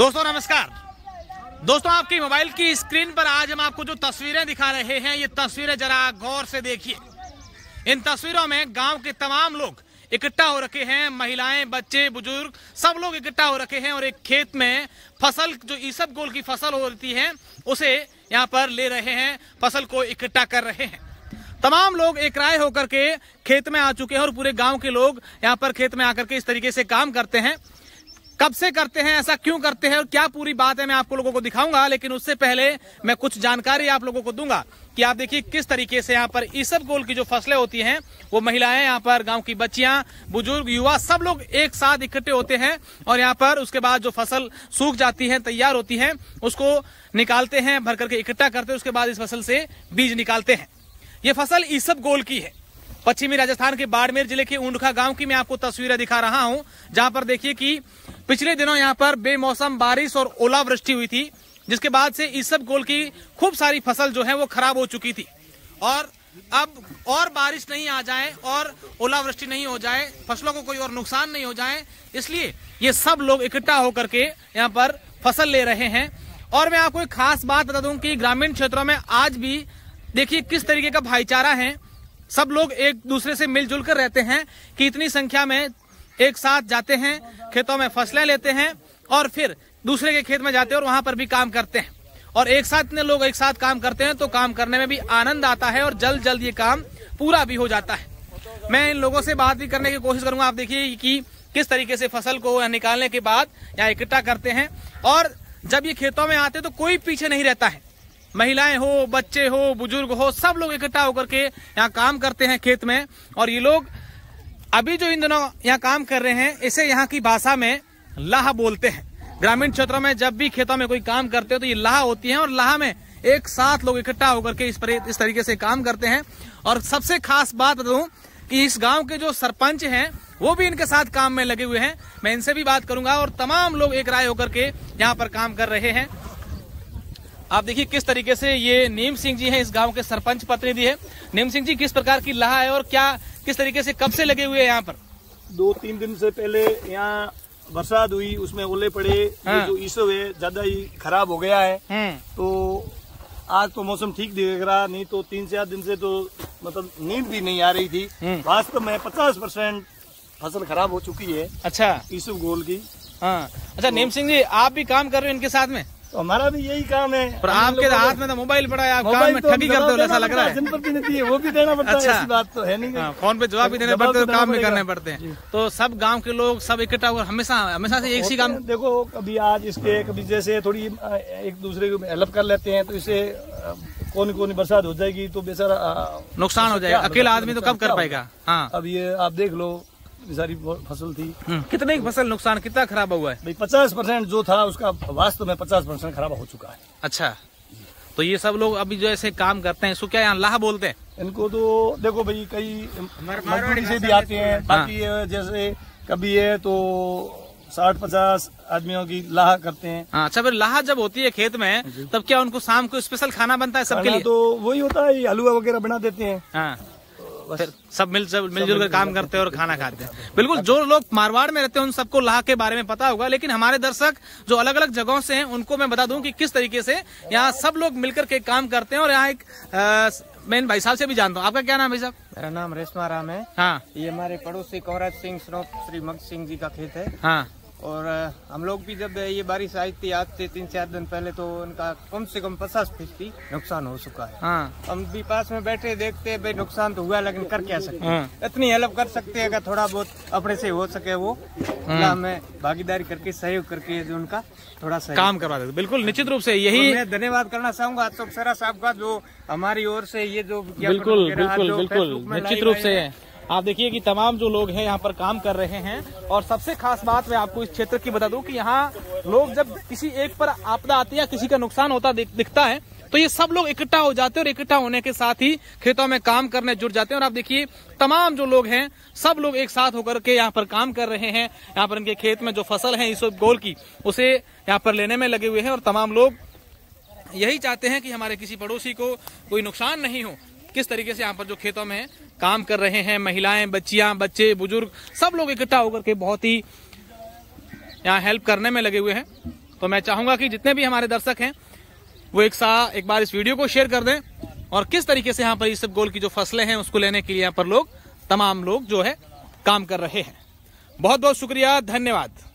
दोस्तों नमस्कार। दोस्तों आपकी मोबाइल की स्क्रीन पर आज हम आपको जो तस्वीरें दिखा रहे हैं, ये तस्वीरें जरा गौर से देखिए। इन तस्वीरों में गांव के तमाम लोग इकट्ठा हो रखे हैं, महिलाएं, बच्चे, बुजुर्ग सब लोग इकट्ठा हो रखे हैं और एक खेत में फसल जो ईसबगोल की फसल होती है उसे यहाँ पर ले रहे हैं, फसल को इकट्ठा कर रहे हैं। तमाम लोग एक राय होकर के खेत में आ चुके हैं और पूरे गांव के लोग यहाँ पर खेत में आकर के इस तरीके से काम करते हैं। कब से करते हैं, ऐसा क्यों करते हैं और क्या पूरी बात है मैं आपको लोगों को दिखाऊंगा, लेकिन उससे पहले मैं कुछ जानकारी आप लोगों को दूंगा कि आप देखिए किस तरीके से यहाँ पर ईसबगोल की जो फसलें होती हैं वो महिलाएं, यहाँ पर गांव की बच्चियां, बुजुर्ग, युवा सब लोग एक साथ इकट्ठे होते हैं और यहाँ पर उसके बाद जो फसल सूख जाती है, तैयार होती है, उसको निकालते हैं, भर करके इकट्ठा करते हैं। उसके बाद इस फसल से बीज निकालते हैं। ये फसल ईसबगोल की है। पश्चिमी राजस्थान के बाड़मेर जिले के ऊंडखा गांव की मैं आपको तस्वीरें दिखा रहा हूं, जहां पर देखिए कि पिछले दिनों यहां पर बेमौसम बारिश और ओलावृष्टि हुई थी, जिसके बाद से ईसबगोल की खूब सारी फसल जो है वो खराब हो चुकी थी। और अब और बारिश नहीं आ जाए और ओलावृष्टि नहीं हो जाए, फसलों को कोई और नुकसान नहीं हो जाए, इसलिए ये सब लोग इकट्ठा होकर के यहाँ पर फसल ले रहे हैं। और मैं आपको एक खास बात बता दूं कि ग्रामीण क्षेत्रों में आज भी देखिए किस तरीके का भाईचारा है। सब लोग एक दूसरे से मिलजुल कर रहते हैं कि इतनी संख्या में एक साथ जाते हैं, खेतों में फसलें लेते हैं और फिर दूसरे के खेत में जाते हैं और वहां पर भी काम करते हैं। और एक साथ इतने लोग एक साथ काम करते हैं तो काम करने में भी आनंद आता है और जल्द जल्द ये काम पूरा भी हो जाता है। मैं इन लोगों से बात भी करने की कोशिश करूंगा। आप देखिए कि किस तरीके से फसल को निकालने के बाद यहाँ इकट्ठा करते हैं और जब ये खेतों में आते तो कोई पीछे नहीं रहता है। महिलाएं हो, बच्चे हो, बुजुर्ग हो, सब लोग इकट्ठा होकर के यहाँ काम करते हैं खेत में। और ये लोग अभी जो इन दिनों यहाँ काम कर रहे हैं इसे यहाँ की भाषा में लाह बोलते हैं। ग्रामीण क्षेत्रों में जब भी खेतों में कोई काम करते हैं तो ये लाह होती है और लाह में एक साथ लोग इकट्ठा होकर के इस तरीके से काम करते हैं। और सबसे खास बात बताऊं कि इस गाँव के जो सरपंच हैं वो भी इनके साथ काम में लगे हुए हैं। मैं इनसे भी बात करूंगा और तमाम लोग एक राय होकर के यहाँ पर काम कर रहे हैं। आप देखिए किस तरीके से ये नीम सिंह जी हैं, इस गांव के सरपंच प्रतिनिधि है। नीम सिंह जी, किस प्रकार की लाह है और क्या किस तरीके से कब से लगे हुए हैं यहाँ पर? 2-3 दिन से पहले यहाँ बरसात हुई, उसमें ओले पड़े। ये जो ईसब है ज्यादा ही खराब हो गया है। तो आज तो मौसम ठीक दिख रहा, नहीं तो 3-4 दिन से तो मतलब नींद भी नहीं आ रही थी। वास्तव में 50% फसल खराब हो चुकी है। अच्छा, ईसबगोल की। हाँ, अच्छा नीम सिंह जी, आप भी काम कर रहे हो इनके साथ में? तो हमारा भी यही काम है। पर आपके हाथ में तो मोबाइल पड़ा है, आप काम में ठगी करते हो ऐसा लग रहा है। जनप्रतिनिधि है वो भी देना पड़ता है, ऐसी बात तो है नहीं। फोन पे जवाब भी देने पड़ते हैं, काम भी करने पड़ते हैं। तो सब गांव के लोग सब इकट्ठा होकर हमेशा से एक ही काम। देखो कभी आज इसके, कभी जैसे थोड़ी एक दूसरे को हेल्प कर लेते हैं तो इससे कौन बरसात हो जाएगी तो बेचारा नुकसान हो जाएगा। अकेला आदमी तो कब कर पाएगा। हाँ, अब ये आप देख लो, सारी फसल थी। कितने की फसल नुकसान, कितना खराब हुआ है? भाई 50% जो था उसका वास्तव में 50% खराब हो चुका है। अच्छा, तो ये सब लोग अभी जो ऐसे काम करते हैं इसको क्या यहाँ लाह बोलते हैं? इनको तो देखो भाई कई मजदूरी से भी आते हैं। बाकी जैसे कभी है तो 60-50 आदमियों की लाह करते हैं। अच्छा, फिर लाह जब होती है खेत में तब क्या उनको शाम को स्पेशल खाना बनता है सबके लिए? तो वही होता है, हलवा वगैरह बना देते हैं। हाँ, फिर सब मिलजुल कर काम करते हैं और खाना खाते हैं। बिल्कुल, जो लोग मारवाड़ में रहते हैं उन सबको लाह के बारे में पता होगा, लेकिन हमारे दर्शक जो अलग अलग जगहों से हैं उनको मैं बता दूं कि किस तरीके से यहाँ सब लोग मिलकर के काम करते हैं। और यहाँ एक मैं भाई साहब से भी जानता हूँ। आपका क्या नाम है साहब? मेरा नाम रेशमा राम है। हाँ, ये हमारे पड़ोसी कंवराज सिंह श्री मग सिंह जी का खेत है। हाँ, और हम लोग भी जब ये बारिश आई थी आज से 3-4 दिन पहले तो उनका कम से कम 50% नुकसान हो चुका है। हाँ, हम भी पास में बैठे देखते हैं, भाई नुकसान तो हुआ लेकिन कर क्या सकते हैं। इतनी हेल्प कर सकते हैं अगर थोड़ा बहुत अपने से हो सके वो हमें भागीदारी करके सहयोग करके जो उनका थोड़ा सा काम करवा देते। बिल्कुल, निश्चित रूप से यही मैं धन्यवाद करना चाहूंगा अशोक सरा साहब का, जो हमारी ओर से ये जो बिल्कुल निश्चित रूप से आप देखिए कि तमाम जो लोग हैं यहाँ पर काम कर रहे हैं। और सबसे खास बात मैं आपको इस क्षेत्र की बता दूं कि यहाँ लोग जब किसी एक पर आपदा आती है, किसी का नुकसान होता दिखता है तो ये सब लोग इकट्ठा हो जाते हैं और इकट्ठा होने के साथ ही खेतों में काम करने जुट जाते हैं। और आप देखिए तमाम जो लोग हैं सब लोग एक साथ होकर के यहाँ पर काम कर रहे हैं। यहाँ पर इनके खेत में जो फसल है ईसबगोल की उसे यहाँ पर लेने में लगे हुए हैं और तमाम लोग यही चाहते हैं कि हमारे किसी पड़ोसी को कोई नुकसान नहीं हो। किस तरीके से यहाँ पर जो खेतों में काम कर रहे हैं, महिलाएं, बच्चियां, बच्चे, बुजुर्ग सब लोग इकट्ठा होकर के बहुत ही यहाँ हेल्प करने में लगे हुए हैं। तो मैं चाहूंगा कि जितने भी हमारे दर्शक हैं वो एक बार इस वीडियो को शेयर कर दें और किस तरीके से यहाँ पर इसबगोल की जो फसलें हैं उसको लेने के लिए यहाँ पर तमाम लोग जो है काम कर रहे हैं। बहुत बहुत शुक्रिया, धन्यवाद।